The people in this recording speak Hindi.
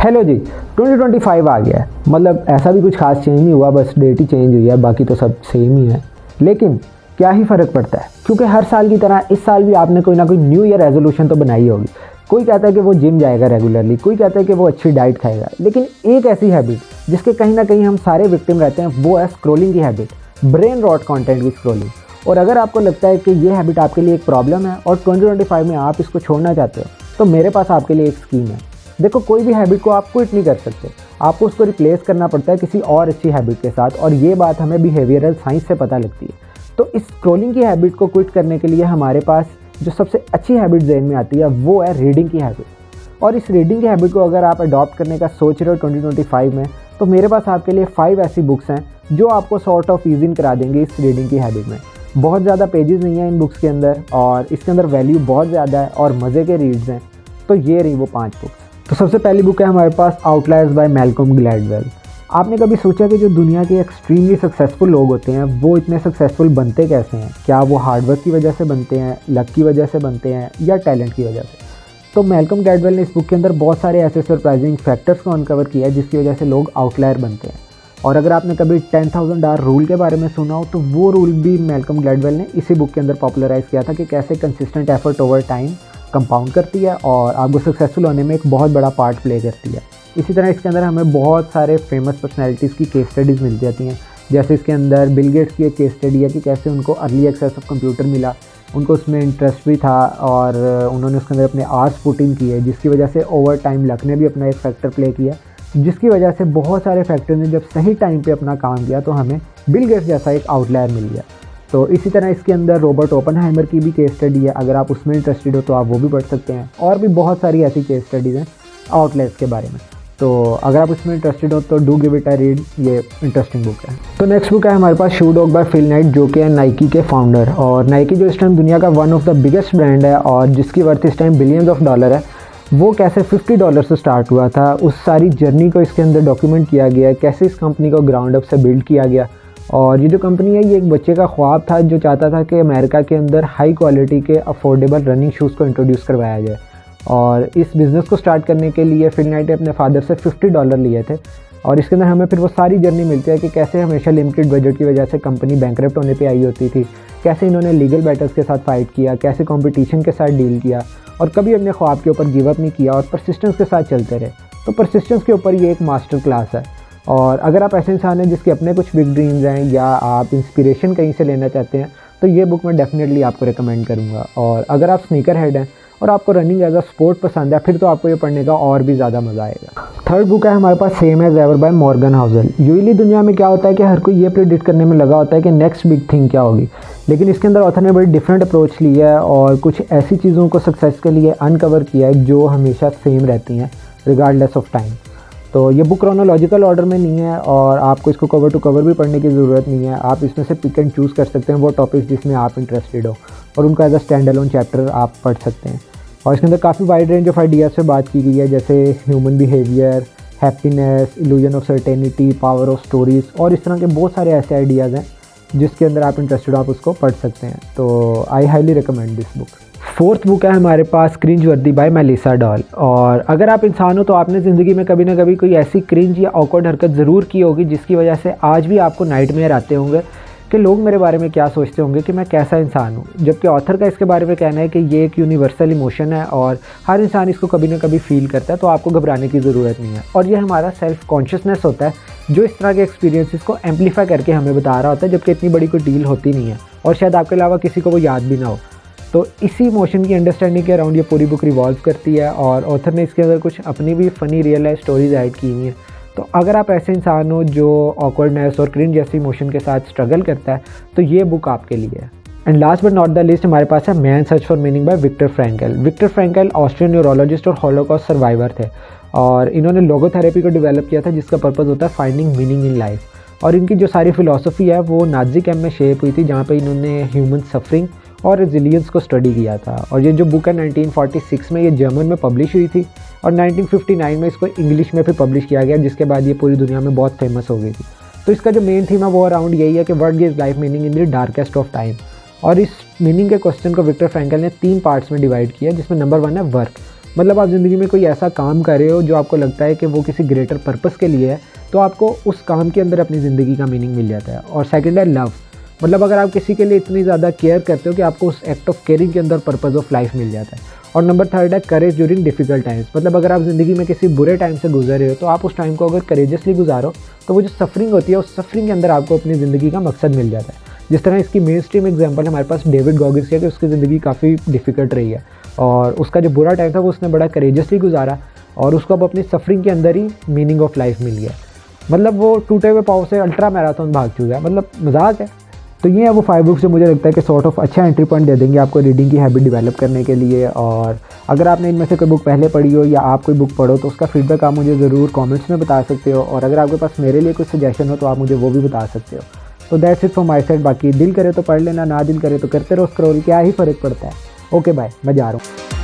हेलो जी, 2025 आ गया है। मतलब ऐसा भी कुछ खास चेंज नहीं हुआ, बस डेट ही चेंज हुई है, बाकी तो सब सेम ही है। लेकिन क्या ही फ़र्क पड़ता है, क्योंकि हर साल की तरह इस साल भी आपने कोई ना कोई न्यू ईयर रेजोल्यूशन तो बनाई होगी। कोई कहता है कि वो जिम जाएगा रेगुलरली, कोई कहता है कि वो अच्छी डाइट खाएगा। लेकिन एक ऐसी हैबिट जिसके कहीं ना कहीं हम सारे विक्टिम रहते हैं, वो है स्क्रोलिंग की हैबिट, ब्रेन रॉट कॉन्टेंट की स्क्रोलिंग। और अगर आपको लगता है कि ये हैबिट आपके लिए एक प्रॉब्लम है और 2025 में आप इसको छोड़ना चाहते हो, तो मेरे पास आपके लिए एक स्कीम है। देखो, कोई भी हैबिट को आप क्विट नहीं कर सकते, आपको उसको रिप्लेस करना पड़ता है किसी और अच्छी हैबिट के साथ, और ये बात हमें बिहेवियरल साइंस से पता लगती है। तो इस स्क्रोलिंग की हैबिट को क्विट करने के लिए हमारे पास जो सबसे अच्छी हैबिट ज़हन में आती है वो है रीडिंग की हैबिट। और इस रीडिंग की हैबिट को अगर आप अडॉप्ट करने का सोच रहे हो 2025 में, तो मेरे पास आपके लिए 5 ऐसी बुक्स हैं जो आपको सॉर्ट ऑफ ईज़ इन करा देंगे इस रीडिंग की हैबिट में। बहुत ज़्यादा पेजेस नहीं है इन बुक्स के अंदर, और इसके अंदर वैल्यू बहुत ज़्यादा है और मज़े के रीड्स हैं। तो ये रही वो 5 बुक्स। तो सबसे पहली बुक है हमारे पास आउटलायर्स बाय मैल्कम ग्लैडवेल। आपने कभी सोचा कि जो दुनिया के एक्सट्रीमली सक्सेसफुल लोग होते हैं वो इतने सक्सेसफुल बनते कैसे हैं? क्या वो हार्डवर्क की वजह से बनते हैं, लक की वजह से बनते हैं, या टैलेंट की वजह से? तो मैल्कम ग्लैडवेल ने इस बुक के अंदर बहुत सारे ऐसे सरप्राइजिंग फैक्टर्स को अनकवर किया है जिसकी वजह से लोग आउटलायर बनते हैं। और अगर आपने कभी 10,000 आवर रूल के बारे में सुना हो, तो वो रूल भी मैल्कम ग्लैडवेल ने इसी बुक के अंदर पॉपुलराइज़ किया था कि कैसे consistent effort over time compound करती है और आपको सक्सेसफुल होने में एक बहुत बड़ा पार्ट प्ले करती है। इसी तरह इसके अंदर हमें बहुत सारे फेमस पर्सनैलिटीज़ की केस स्टडीज़ मिल जाती हैं। जैसे इसके अंदर बिल गेट्स की एक केस स्टडी है कि कैसे उनको अर्ली एक्सेस ऑफ कंप्यूटर मिला, उनको उसमें इंटरेस्ट भी था और उन्होंने उसके अंदर अपने आर्स पुट इन किए, जिसकी वजह से ओवर टाइम लक ने भी अपना एक फैक्टर प्ले किया, जिसकी वजह से बहुत सारे फैक्टर ने जब सही टाइम पे अपना काम किया तो हमें बिल गेट्स जैसा एक आउटलायर मिल गया। तो इसी तरह इसके अंदर रॉबर्ट ओपनहाइमर की भी केस स्टडी है। अगर आप उसमें इंटरेस्टेड हो तो आप वो भी पढ़ सकते हैं। और भी बहुत सारी ऐसी केस स्टडीज़ हैं आउटलायर्स के बारे में। तो अगर आप उसमें इंटरेस्टेड हो तो do give it a read, ये इंटरेस्टिंग बुक है। तो नेक्स्ट बुक है हमारे पास शू डॉग बाय फिल नाइट, जो कि है नाइकी के फाउंडर। और नाइकी जो इस टाइम दुनिया का one of the biggest brand है और जिसकी वर्थ इस टाइम बिलियंस ऑफ डॉलर है, वो कैसे $50 से स्टार्ट हुआ था, उस सारी जर्नी को इसके अंदर डॉक्यूमेंट किया गया है। कैसे इस कंपनी को ग्राउंड अप से बिल्ड किया गया। और ये जो कंपनी है, ये एक बच्चे का ख्वाब था जो चाहता था कि अमेरिका के अंदर हाई क्वालिटी के अफोर्डेबल रनिंग शूज़ को इंट्रोड्यूस करवाया जाए। और इस बिज़नेस को स्टार्ट करने के लिए फिल नाइट ने अपने फादर से $50 लिए थे। और इसके अंदर हमें फिर वो सारी जर्नी मिलती है कि कैसे हमेशा लिमिटेड बजट की वजह से कंपनी बैंकरप्ट होने पे आई होती थी, कैसे इन्होंने लीगल बैटल्स के साथ फाइट किया, कैसे कंपटीशन के साथ डील किया, और कभी अपने ख्वाब के ऊपर गिव अप नहीं किया और परसिस्टेंस के साथ चलते रहे। तो परसिस्टेंस के ऊपर ये एक मास्टर क्लास है। और अगर आप ऐसे इंसान हैं जिसके अपने कुछ बिग ड्रीम्स हैं या आप इंस्पिरेशन कहीं से लेना चाहते हैं, तो ये बुक मैं डेफिनेटली आपको रिकमेंड करूँगा। और अगर आप स्नीकर हेड हैं और आपको रनिंग एज अ स्पोर्ट पसंद है, फिर तो आपको ये पढ़ने का और भी ज़्यादा मज़ा आएगा। थर्ड बुक है हमारे पास same as ever by Morgan Housel. Usually दुनिया में क्या होता है कि हर कोई ये प्रेडिक्ट करने में लगा होता है कि नेक्स्ट बिग थिंग क्या होगी, लेकिन इसके अंदर ऑथर ने बड़ी डिफरेंट अप्रोच ली है और कुछ ऐसी चीज़ों को सक्सेस के लिए अनकवर किया है जो हमेशा सेम रहती हैं रिगार्डलेस ऑफ टाइम। तो ये बुक क्रोनोलॉजिकल ऑर्डर में नहीं है और आपको इसको कवर टू कवर भी पढ़ने की ज़रूरत नहीं है। आप इसमें से पिक एंड चूज़ कर सकते हैं वो टॉपिक्स जिसमें आप इंटरेस्टेड हो, और उनका as a stand alone chapter आप पढ़ सकते हैं। और इसके अंदर काफ़ी वाइड रेंज ऑफ आइडियाज़ से बात की गई है, जैसे human behaviour, happiness, illusion of certainty, power of stories, और इस तरह के बहुत सारे ऐसे आइडियाज़ हैं जिसके अंदर आप इंटरेस्टेड हो, आप उसको पढ़ सकते हैं। तो I highly recommend this book. Fourth book है हमारे पास क्रिंज वर्दी बाय मेलिसा डॉल। और अगर आप इंसान हो तो आपने ज़िंदगी में कभी ना कभी कोई ऐसी क्रिंज या ऑकवर्ड हरकत ज़रूर की होगी जिसकी वजह से आज भी आपको नाइटमेयर आते होंगे कि लोग मेरे बारे में क्या सोचते होंगे, कि मैं कैसा इंसान हूँ। जबकि ऑथर का इसके बारे में कहना है कि ये एक यूनिवर्सल इमोशन है और हर इंसान इसको कभी ना कभी फील करता है, तो आपको घबराने की ज़रूरत नहीं है। और ये हमारा सेल्फ कॉन्शियसनेस होता है जो इस तरह के एक्सपीरियंसेस को एम्पलीफाई करके हमें बता रहा होता है, जबकि इतनी बड़ी कोई डील होती नहीं है और शायद आपके अलावा किसी को वो याद भी ना हो। तो इसी इमोशन की अंडरस्टैंडिंग के अराउंड ये पूरी बुक रिवॉल्व करती है और ऑथर ने इसके अंदर कुछ अपनी भी funny real life stories add की हुई हैं। तो अगर आप ऐसे इंसान हो जो ऑकवर्डनेस और क्रिंज जैसी इमोशन के साथ स्ट्रगल करता है, तो ये बुक आपके लिए है। And last but not the least हमारे पास है man search for meaning by Victor Frankl. Victor Frankl Austrian neurologist और हॉलोकॉस्ट सर्वाइवर थे और इन्होंने लोगोथेरेपी को डेवलप किया था जिसका पर्पज़ होता है फाइंडिंग मीनिंग इन लाइफ। और इनकी जो सारी फिलॉसफी है वो नाजी कैम्प में शेप हुई थी, जहाँ पे इन्होंने ह्यूमन सफरिंग और रेजिलियंस को स्टडी किया था। और ये जो बुक है 1946 में ये जर्मन में पब्लिश हुई थी और 1959 में इसको इंग्लिश में भी पब्लिश किया गया, जिसके बाद ये पूरी दुनिया में बहुत फेमस हो गई थी। तो इसका जो मेन थीम है वो अराउंड यही है कि what gives life meaning in the darkest of time. और इस मीनिंग के क्वेश्चन को विक्टर फ्रैंकल ने 3 पार्ट्स में डिवाइड किया, जिसमें नंबर 1 है वर्क। मतलब आप ज़िंदगी में कोई ऐसा काम कर रहे हो जो आपको लगता है कि वो किसी ग्रेटर पर्पस के लिए है, तो आपको उस काम के अंदर अपनी ज़िंदगी का मीनिंग मिल जाता है। और सेकंड है लव, मतलब अगर आप किसी के लिए इतनी ज़्यादा केयर करते हो कि आपको उस एक्ट ऑफ केयरिंग के अंदर पर्पस ऑफ लाइफ मिल जाता है। और नंबर थर्ड है करेज ड्यूरिंग डिफिकल्ट टाइम्स, मतलब अगर आप ज़िंदगी में किसी बुरे टाइम से गुजर रहे हो तो आप उस टाइम को अगर करेजसली गुजारो तो वो जो सफरिंग होती है उस सफरिंग के अंदर आपको अपनी ज़िंदगी का मकसद मिल जाता है। जिस तरह इसकी मेन स्ट्रीम एग्जाम्पल हमारे पास डेविड गॉगिंस है कि उसकी ज़िंदगी काफ़ी डिफिकल्ट रही है और उसका जो बुरा टाइम था वो उसने बड़ा करेजसली गुजारा और उसको अब अपनी सफरिंग के अंदर ही मीनिंग ऑफ लाइफ मिल गया। मतलब वो टूटे हुए पाँव से अल्ट्रा मैराथन भाग चुका है, मतलब मजाक है। तो ये है वो 5 बुक्स जो मुझे लगता है कि सॉर्ट ऑफ अच्छा एंट्री पॉइंट दे देंगे आपको रीडिंग की हैबिट डेवलप करने के लिए। और अगर आपने इनमें से कोई बुक पहले पढ़ी हो या आप कोई बुक पढ़ो तो उसका फीडबैक आप मुझे ज़रूर कमेंट्स में बता सकते हो। और अगर आपके पास मेरे लिए कुछ सजेशन हो तो आप मुझे वो भी बता सकते हो। तो that's it from my side. बाकी दिल करे तो पढ़ लेना, ना दिल करे तो करते रहो स्क्रॉल, क्या ही फ़र्क पड़ता है। ओके बाय, मैं जा रहा हूँ।